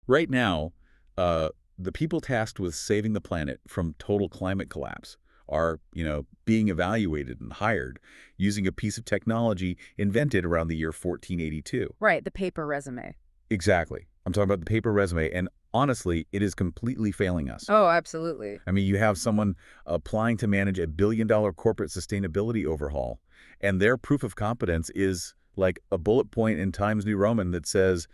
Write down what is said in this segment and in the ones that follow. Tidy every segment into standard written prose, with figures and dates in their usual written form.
Right now, the people tasked with saving the planet from total climate collapse are, being evaluated and hired using a piece of technology invented around the year 1482. Right, the paper resume. Exactly. I'm talking about the paper resume, and honestly, it is completely failing us. Oh, absolutely. I mean, you have someone applying to manage a billion-dollar corporate sustainability overhaul, and their proof of competence is like a bullet point in Times New Roman that says,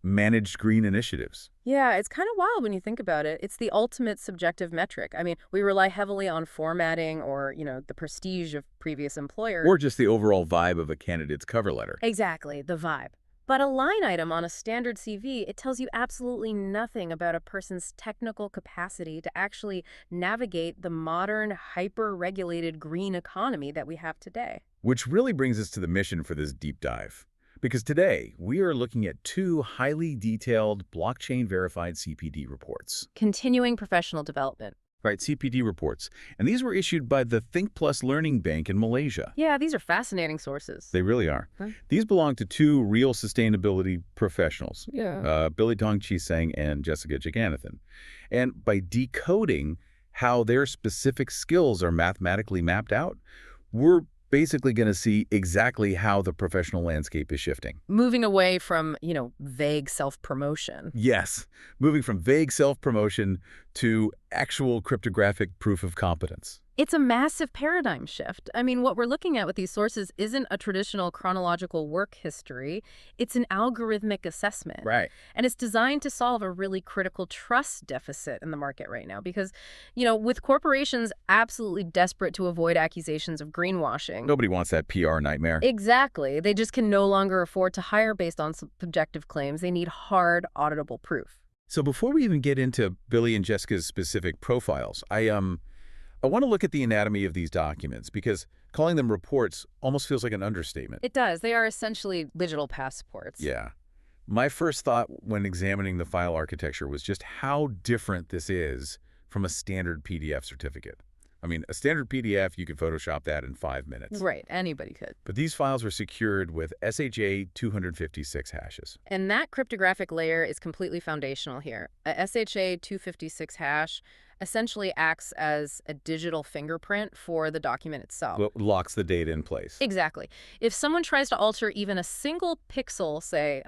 managed green initiatives. Yeah, it's kind of wild when you think about it. It's the ultimate subjective metric. I mean, we rely heavily on formatting or, the prestige of previous employers. Or just the overall vibe of a candidate's cover letter. Exactly, the vibe. But a line item on a standard CV, it tells you absolutely nothing about a person's technical capacity to actually navigate the modern, hyper-regulated green economy that we have today. Which really brings us to the mission for this deep dive. Because today, we are looking at two highly detailed blockchain-verified CPD reports. Continuing professional development. Right, CPD reports. And these were issued by the Think Plus Learning Bank in Malaysia. Yeah, these are fascinating sources. They really are. Huh? These belong to two real sustainability professionals, Yeah. Billy Tong Chi Seng and Jessica Jagannathan. And by decoding how their specific skills are mathematically mapped out, we're basically going to see exactly how the professional landscape is shifting. Moving away from, vague self-promotion. Yes, moving from vague self-promotion to actual cryptographic proof of competence. It's a massive paradigm shift. I mean, what we're looking at with these sources isn't a traditional chronological work history. It's an algorithmic assessment. Right. And it's designed to solve a really critical trust deficit in the market right now because, with corporations absolutely desperate to avoid accusations of greenwashing. Nobody wants that PR nightmare. Exactly. They just can no longer afford to hire based on subjective claims. They need hard, auditable proof. So before we even get into Billy and Jessica's specific profiles, I want to look at the anatomy of these documents because calling them reports almost feels like an understatement. It does. They are essentially digital passports. Yeah. My first thought when examining the file architecture was just how different this is from a standard PDF certificate. I mean, a standard PDF, you could Photoshop that in 5 minutes. Right. Anybody could. But these files were secured with SHA 256 hashes. And that cryptographic layer is completely foundational here. A SHA 256 hash essentially acts as a digital fingerprint for the document itself. What locks the data in place. Exactly. If someone tries to alter even a single pixel, say,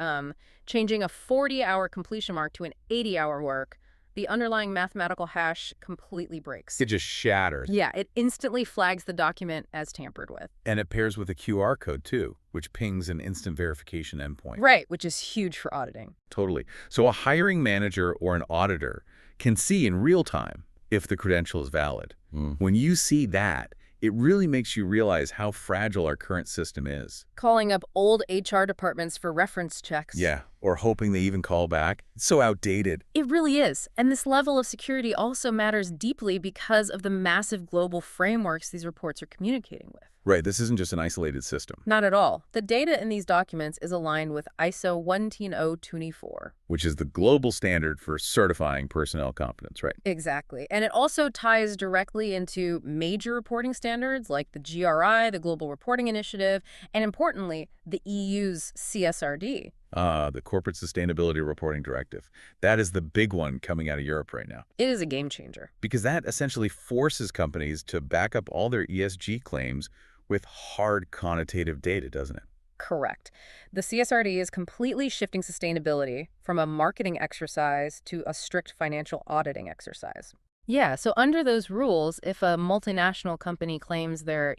changing a 40-hour completion mark to an 80-hour work, the underlying mathematical hash completely breaks. It just shatters. Yeah, it instantly flags the document as tampered with. And it pairs with a QR code, too, which pings an instant verification endpoint. Right, which is huge for auditing. Totally. So a hiring manager or an auditor can see in real time if the credential is valid. When you see that, it really makes you realize how fragile our current system is. Calling up old HR departments for reference checks. Yeah, or hoping they even call back. It's so outdated. It really is. And this level of security also matters deeply because of the massive global frameworks these reports are communicating with. Right, this isn't just an isolated system. Not at all. The data in these documents is aligned with ISO 14024. Which is the global standard for certifying personnel competence, right? Exactly. And it also ties directly into major reporting standards like the GRI, the Global Reporting Initiative, and importantly, the EU's CSRD. The Corporate Sustainability Reporting Directive. That is the big one coming out of Europe right now. It is a game changer. Because that essentially forces companies to back up all their ESG claims with hard quantitative data, doesn't it? Correct. The CSRD is completely shifting sustainability from a marketing exercise to a strict financial auditing exercise. Yeah, so under those rules, if a multinational company claims they're,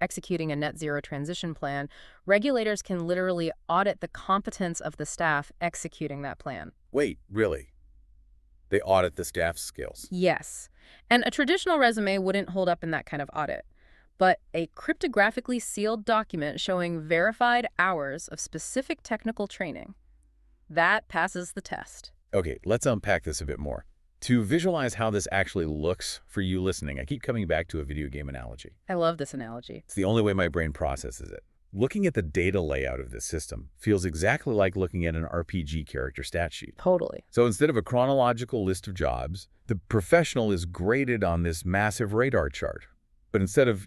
executing a net zero transition plan, regulators can literally audit the competence of the staff executing that plan. Wait, really? They audit the staff's skills? Yes. And a traditional resume wouldn't hold up in that kind of audit. But a cryptographically sealed document showing verified hours of specific technical training, that passes the test. Okay, let's unpack this a bit more. To visualize how this actually looks for you listening, I keep coming back to a video game analogy. I love this analogy. It's the only way my brain processes it. Looking at the data layout of this system feels exactly like looking at an RPG character stat sheet. Totally. So instead of a chronological list of jobs, the professional is graded on this massive radar chart. But instead of,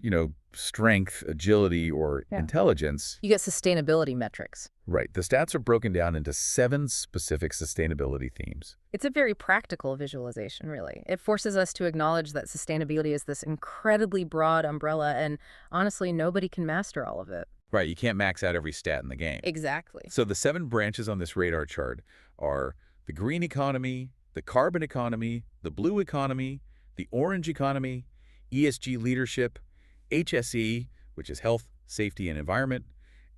strength, agility, or Yeah. intelligence. You get sustainability metrics. Right. The stats are broken down into 7 specific sustainability themes. It's a very practical visualization, really. It forces us to acknowledge that sustainability is this incredibly broad umbrella, and honestly, nobody can master all of it. Right. You can't max out every stat in the game. Exactly. So the 7 branches on this radar chart are the green economy, the carbon economy, the blue economy, the orange economy, ESG leadership, HSE, which is health, safety, and environment,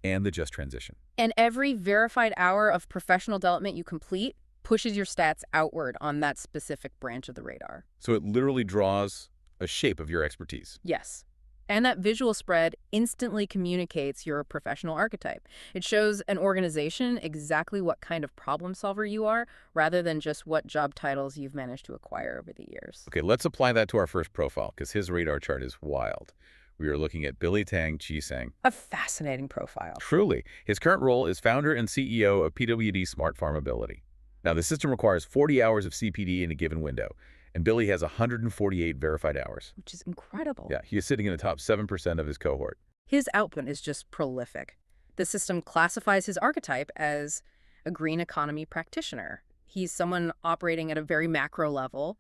and the just transition. And every verified hour of professional development you complete pushes your stats outward on that specific branch of the radar. So it literally draws a shape of your expertise. Yes. And that visual spread instantly communicates your professional archetype. It shows an organization exactly what kind of problem solver you are, rather than just what job titles you've managed to acquire over the years. Okay, let's apply that to our first profile, because his radar chart is wild. We are looking at Billy Tang Chi-Sang. A fascinating profile. Truly. His current role is founder and CEO of PWD Smart Farmability. Now, the system requires 40 hours of CPD in a given window, and Billy has 148 verified hours. Which is incredible. Yeah, he is sitting in the top 7% of his cohort. His output is just prolific. The system classifies his archetype as a green economy practitioner. He's someone operating at a very macro level,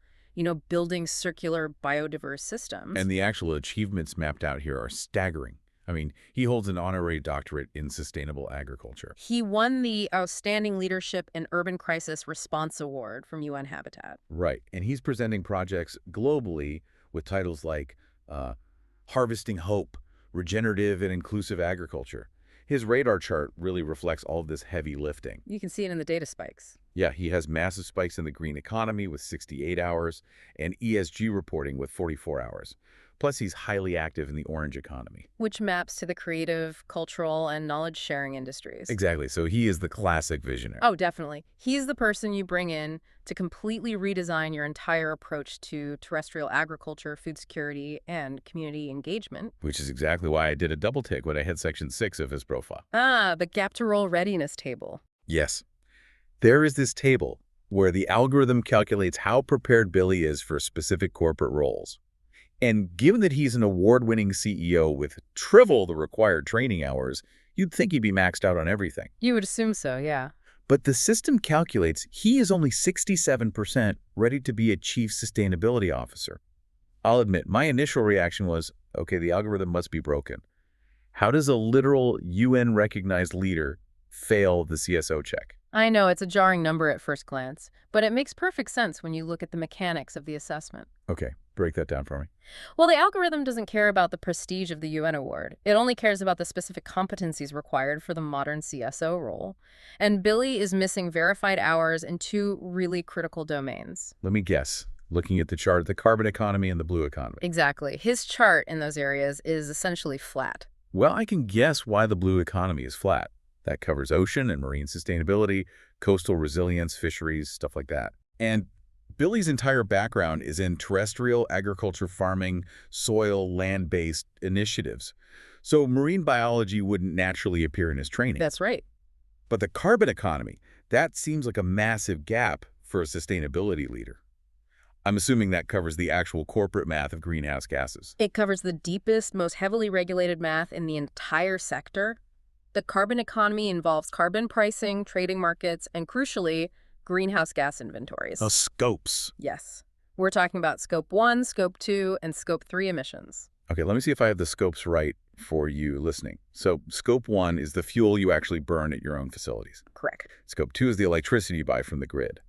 building circular biodiverse systems. And the actual achievements mapped out here are staggering. I mean, he holds an honorary doctorate in sustainable agriculture. He won the Outstanding Leadership in Urban Crisis Response Award from UN Habitat. Right, and he's presenting projects globally with titles like Harvesting Hope, Regenerative and Inclusive Agriculture. His radar chart really reflects all of this heavy lifting. You can see it in the data spikes. Yeah, he has massive spikes in the green economy with 68 hours and ESG reporting with 44 hours. Plus, he's highly active in the orange economy. Which maps to the creative, cultural, and knowledge-sharing industries. Exactly, so he is the classic visionary. Oh, definitely. He's the person you bring in to completely redesign your entire approach to terrestrial agriculture, food security, and community engagement. Which is exactly why I did a double take when I hit section 6 of his profile. Ah, the gap to roll readiness table. Yes. There is this table where the algorithm calculates how prepared Billy is for specific corporate roles. And given that he's an award-winning CEO with triple the required training hours, you'd think he'd be maxed out on everything. You would assume so, yeah. But the system calculates he is only 67% ready to be a chief sustainability officer. I'll admit, my initial reaction was, okay, the algorithm must be broken. How does a literal UN-recognized leader fail the CSO check? I know it's a jarring number at first glance, but it makes perfect sense when you look at the mechanics of the assessment. Okay, break that down for me. Well, the algorithm doesn't care about the prestige of the UN award. It only cares about the specific competencies required for the modern CSO role. And Billy is missing verified hours in 2 really critical domains. Let me guess. Looking at the chart, the carbon economy and the blue economy. Exactly. His chart in those areas is essentially flat. Well, I can guess why the blue economy is flat. That covers ocean and marine sustainability, coastal resilience, fisheries, stuff like that. And Billy's entire background is in terrestrial agriculture farming, soil, land-based initiatives. So marine biology wouldn't naturally appear in his training. That's right. But the carbon economy, that seems like a massive gap for a sustainability leader. I'm assuming that covers the actual corporate math of greenhouse gases. It covers the deepest, most heavily regulated math in the entire sector. The carbon economy involves carbon pricing, trading markets, and crucially, greenhouse gas inventories. Oh, scopes. Yes. We're talking about Scope 1, Scope 2, and Scope 3 emissions. Okay, let me see if I have the scopes right for you listening. So Scope 1 is the fuel you actually burn at your own facilities. Correct. Scope 2 is the electricity you buy from the grid.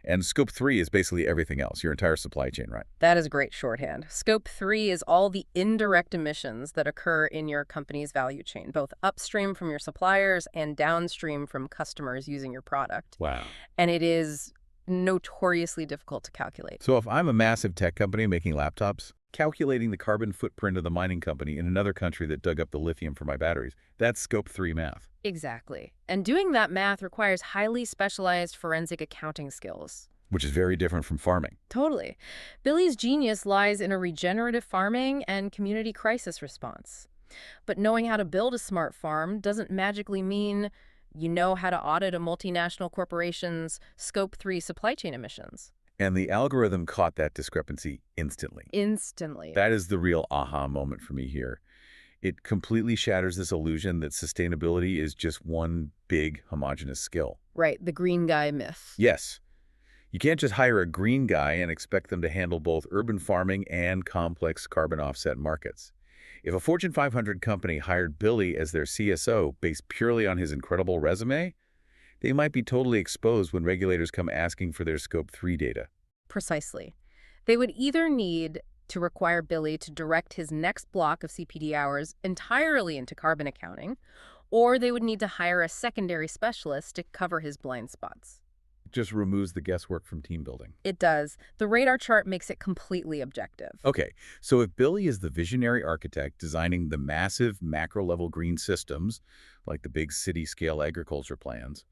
And Scope 3 is basically everything else, your entire supply chain, right? That is great shorthand. Scope 3 is all the indirect emissions that occur in your company's value chain, both upstream from your suppliers and downstream from customers using your product. Wow. And it is notoriously difficult to calculate. So if I'm a massive tech company making laptops, calculating the carbon footprint of the mining company in another country that dug up the lithium for my batteries, that's Scope 3 math. Exactly. And doing that math requires highly specialized forensic accounting skills. Which is very different from farming. Totally. Billy's genius lies in a regenerative farming and community crisis response. But knowing how to build a smart farm doesn't magically mean you know how to audit a multinational corporation's Scope 3 supply chain emissions. And the algorithm caught that discrepancy instantly. Instantly. That is the real aha moment for me here. It completely shatters this illusion that sustainability is just one big homogeneous skill. Right, the green guy myth. Yes, you can't just hire a green guy and expect them to handle both urban farming and complex carbon offset markets. If a Fortune 500 company hired Billy as their CSO based purely on his incredible resume, they might be totally exposed when regulators come asking for their Scope 3 data. Precisely. They would either need to require Billy to direct his next block of CPD hours entirely into carbon accounting, or they would need to hire a secondary specialist to cover his blind spots. It just removes the guesswork from team building. It does. The radar chart makes it completely objective. Okay, so if Billy is the visionary architect designing the massive macro-level green systems, like the big city-scale agriculture plans,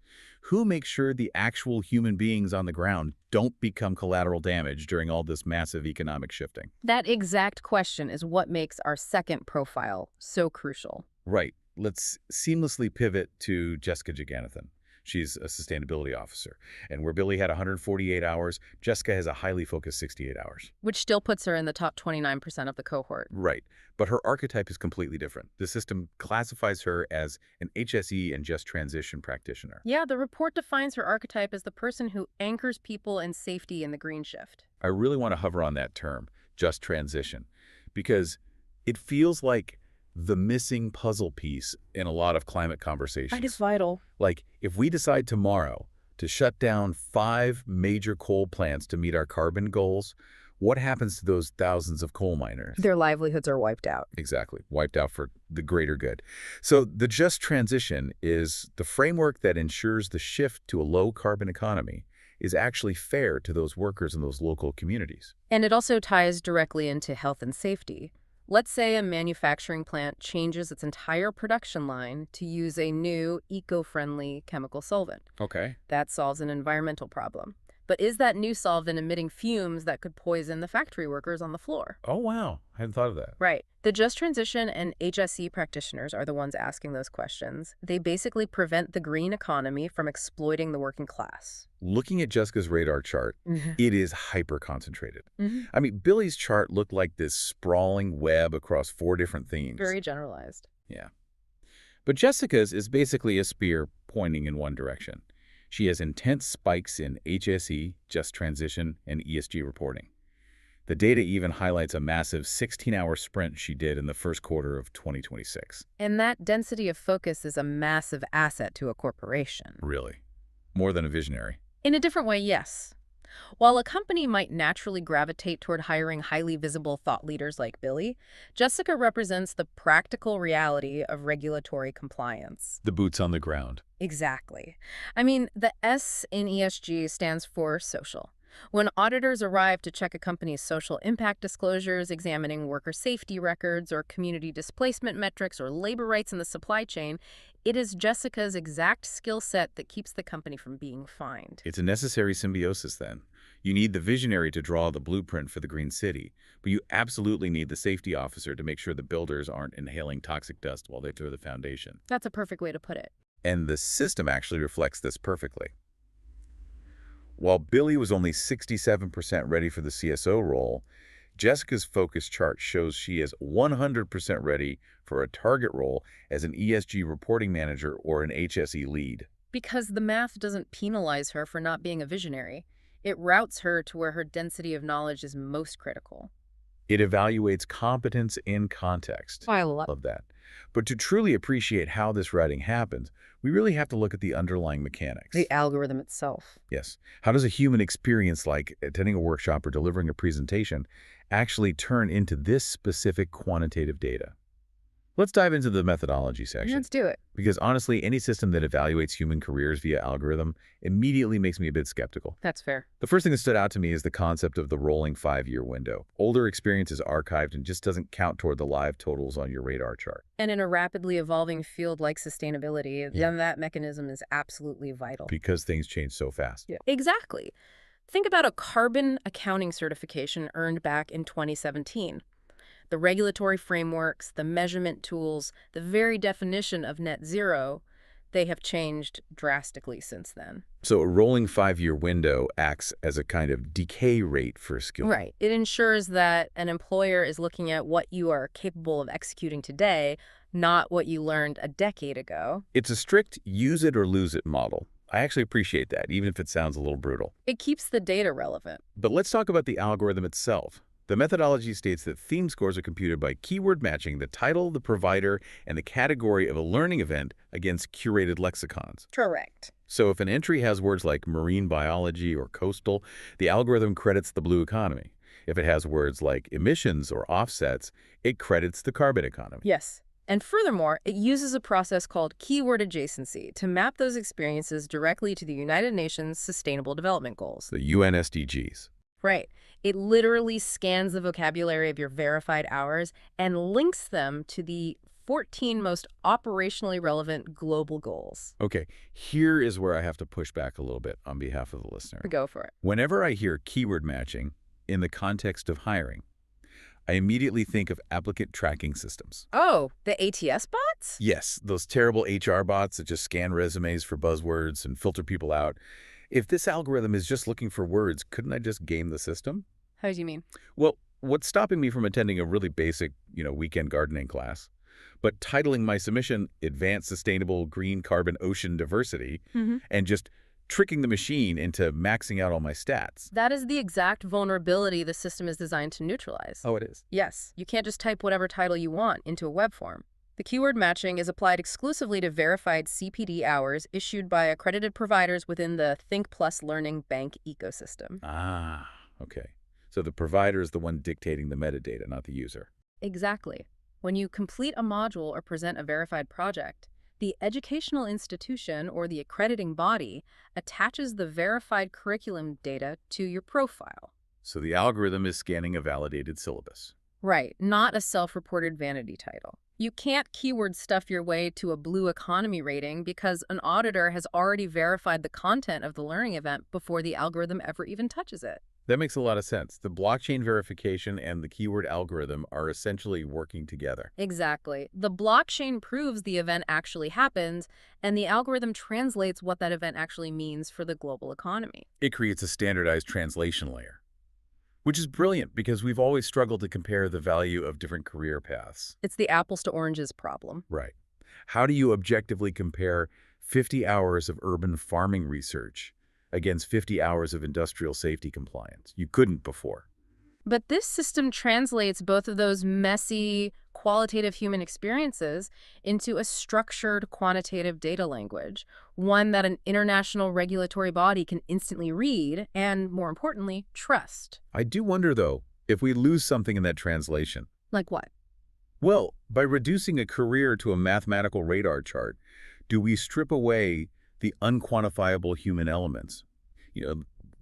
who makes sure the actual human beings on the ground don't become collateral damage during all this massive economic shifting? That exact question is what makes our second profile so crucial. Right. Let's seamlessly pivot to Jessica Jagannathan. She's a sustainability officer. And where Billy had 148 hours, Jessica has a highly focused 68 hours. Which still puts her in the top 29% of the cohort. Right. But her archetype is completely different. The system classifies her as an HSE and just transition practitioner. Yeah, the report defines her archetype as the person who anchors people and safety in the green shift. I really want to hover on that term, just transition, because it feels like the missing puzzle piece in a lot of climate conversations. That is vital. Like, if we decide tomorrow to shut down 5 major coal plants to meet our carbon goals, what happens to those thousands of coal miners? Their livelihoods are wiped out. Exactly. Wiped out for the greater good. So the just transition is the framework that ensures the shift to a low-carbon economy is actually fair to those workers in those local communities. And it also ties directly into health and safety. Let's say a manufacturing plant changes its entire production line to use a new eco-friendly chemical solvent. Okay. That solves an environmental problem. But is that new solvent emitting fumes that could poison the factory workers on the floor? Oh, wow. I hadn't thought of that. Right. The Just Transition and HSE practitioners are the ones asking those questions. They basically prevent the green economy from exploiting the working class. Looking at Jessica's radar chart, it is hyper-concentrated. Mm-hmm. I mean, Billy's chart looked like this sprawling web across 4 different themes. Very generalized. Yeah. But Jessica's is basically a spear pointing in one direction. She has intense spikes in HSE, Just Transition, and ESG reporting. The data even highlights a massive 16-hour sprint she did in the first quarter of 2026. And that density of focus is a massive asset to a corporation. Really? More than a visionary. In a different way, yes. While a company might naturally gravitate toward hiring highly visible thought leaders like Billy, Jessica represents the practical reality of regulatory compliance. The boots on the ground. Exactly. I mean, the S in ESG stands for social. When auditors arrive to check a company's social impact disclosures, examining worker safety records or community displacement metrics or labor rights in the supply chain, it is Jessica's exact skill set that keeps the company from being fined. It's a necessary symbiosis then. You need the visionary to draw the blueprint for the green city, but you absolutely need the safety officer to make sure the builders aren't inhaling toxic dust while they throw the foundation. That's a perfect way to put it. And the system actually reflects this perfectly. While Billy was only 67% ready for the CSO role, Jessica's focus chart shows she is 100% ready for a target role as an ESG reporting manager or an HSE lead. Because the math doesn't penalize her for not being a visionary. It routes her to where her density of knowledge is most critical. It evaluates competence in context. I love that. But to truly appreciate how this writing happens, we really have to look at the underlying mechanics. the algorithm itself. Yes. How does a human experience like attending a workshop or delivering a presentation actually turn into this specific quantitative data? Let's dive into the methodology section. Let's do it. Because honestly, any system that evaluates human careers via algorithm immediately makes me a bit skeptical. That's fair. The first thing that stood out to me is the concept of the rolling 5-year window. Older experience is archived and just doesn't count toward the live totals on your radar chart. And in a rapidly evolving field like sustainability, then that mechanism is absolutely vital. Because things change so fast. Yeah. Exactly. Think about a carbon accounting certification earned back in 2017. The regulatory frameworks, the measurement tools, the very definition of net zero, They have changed drastically since then. So a rolling 5-year window acts as a kind of decay rate for a skill. Right. It ensures that an employer is looking at what you are capable of executing today, not what you learned a decade ago. It's a strict use it or lose it model. I actually appreciate that, even if it sounds a little brutal. It keeps the data relevant. But let's talk about the algorithm itself. The methodology states that theme scores are computed by keyword matching the title, the provider, and the category of a learning event against curated lexicons. Correct. So if an entry has words like marine biology or coastal, the algorithm credits the blue economy. If it has words like emissions or offsets, it credits the carbon economy. Yes. And furthermore, it uses a process called keyword adjacency to map those experiences directly to the United Nations Sustainable Development Goals. The UN SDGs. Right. It literally scans the vocabulary of your verified hours and links them to the 14 most operationally relevant global goals. Okay, here is where I have to push back a little bit on behalf of the listener. Go for it. Whenever I hear keyword matching in the context of hiring, I immediately think of applicant tracking systems. Oh, the ATS bots? Yes, those terrible HR bots that just scan resumes for buzzwords and filter people out. If this algorithm is just looking for words, couldn't I just game the system? How do you mean? Well, what's stopping me from attending a really basic, weekend gardening class? But titling my submission Advanced Sustainable Green Carbon Ocean Diversity and just tricking the machine into maxing out all my stats. That is the exact vulnerability the system is designed to neutralize. Oh, it is? Yes, you can't just type whatever title you want into a web form. The keyword matching is applied exclusively to verified CPD hours issued by accredited providers within the Think Plus Learning Bank ecosystem. Ah, okay. So the provider is the one dictating the metadata, not the user. Exactly. When you complete a module or present a verified project, the educational institution or the accrediting body attaches the verified curriculum data to your profile. So the algorithm is scanning a validated syllabus. Right, not a self-reported vanity title. You can't keyword stuff your way to a blue economy rating because an auditor has already verified the content of the learning event before the algorithm ever even touches it. That makes a lot of sense. The blockchain verification and the keyword algorithm are essentially working together. Exactly. The blockchain proves the event actually happens, and the algorithm translates what that event actually means for the global economy. It creates a standardized translation layer, which is brilliant because we've always struggled to compare the value of different career paths. It's the apples to oranges problem. Right. How do you objectively compare 50 hours of urban farming research against 50 hours of industrial safety compliance? You couldn't before. But this system translates both of those messy, qualitative human experiences into a structured quantitative data language, one that an international regulatory body can instantly read and, more importantly, trust. I do wonder, though, if we lose something in that translation. Like what? Well, by reducing a career to a mathematical radar chart, do we strip away the unquantifiable human elements?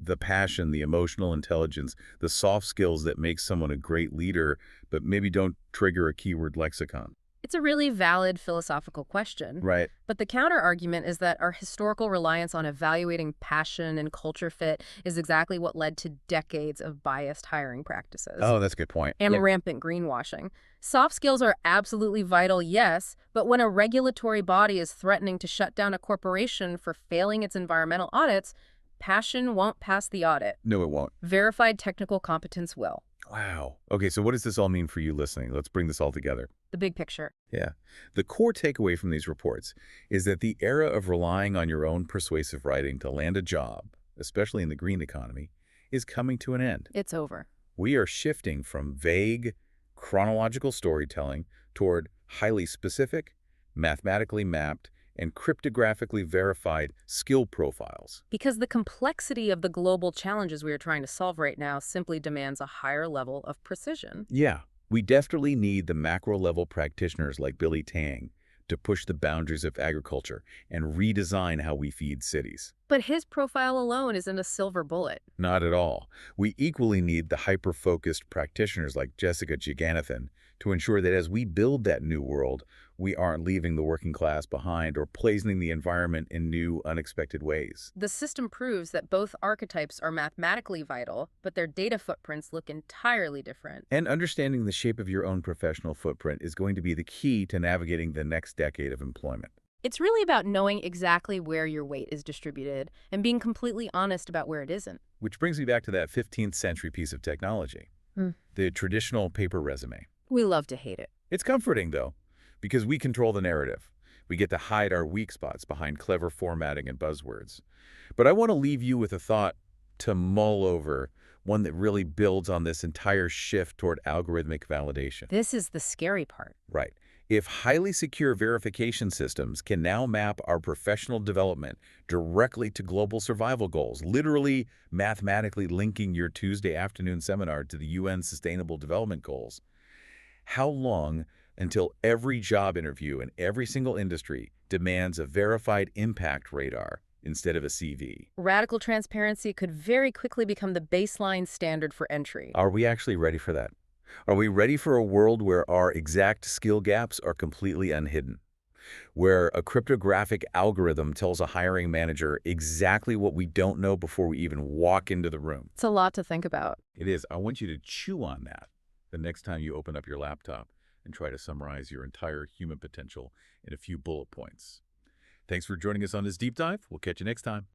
The passion, the emotional intelligence, the soft skills that make someone a great leader, but maybe don't trigger a keyword lexicon. It's a really valid philosophical question. Right. But the counter-argument is that our historical reliance on evaluating passion and culture fit is exactly what led to decades of biased hiring practices. Oh, that's a good point. And rampant greenwashing. Soft skills are absolutely vital, yes, but when a regulatory body is threatening to shut down a corporation for failing its environmental audits, passion won't pass the audit. No, it won't. Verified technical competence will. Wow. Okay, so what does this all mean for you listening? Let's bring this all together. The big picture. Yeah. The core takeaway from these reports is that the era of relying on your own persuasive writing to land a job, especially in the green economy, is coming to an end. It's over. We are shifting from vague, chronological storytelling toward highly specific, mathematically mapped, and cryptographically verified skill profiles. Because the complexity of the global challenges we are trying to solve right now simply demands a higher level of precision. Yeah, we definitely need the macro-level practitioners like Billy Tang to push the boundaries of agriculture and redesign how we feed cities. But his profile alone isn't a silver bullet. Not at all. We equally need the hyper-focused practitioners like Jessica Jagannathan to ensure that as we build that new world, we aren't leaving the working class behind or poisoning the environment in new, unexpected ways. The system proves that both archetypes are mathematically vital, but their data footprints look entirely different. And understanding the shape of your own professional footprint is going to be the key to navigating the next decade of employment. It's really about knowing exactly where your weight is distributed and being completely honest about where it isn't. Which brings me back to that 15th century piece of technology, Hmm. the traditional paper resume. We love to hate it. It's comforting, though, because we control the narrative. We get to hide our weak spots behind clever formatting and buzzwords. But I want to leave you with a thought to mull over, one that really builds on this entire shift toward algorithmic validation. This is the scary part. Right. If highly secure verification systems can now map our professional development directly to global survival goals, literally mathematically linking your Tuesday afternoon seminar to the UN Sustainable Development Goals, how long until every job interview in every single industry demands a verified impact radar instead of a CV? Radical transparency could very quickly become the baseline standard for entry. Are we actually ready for that? Are we ready for a world where our exact skill gaps are completely unhidden? Where a cryptographic algorithm tells a hiring manager exactly what we don't know before we even walk into the room? It's a lot to think about. It is. I want you to chew on that the next time you open up your laptop and try to summarize your entire human potential in a few bullet points. Thanks for joining us on this deep dive. We'll catch you next time.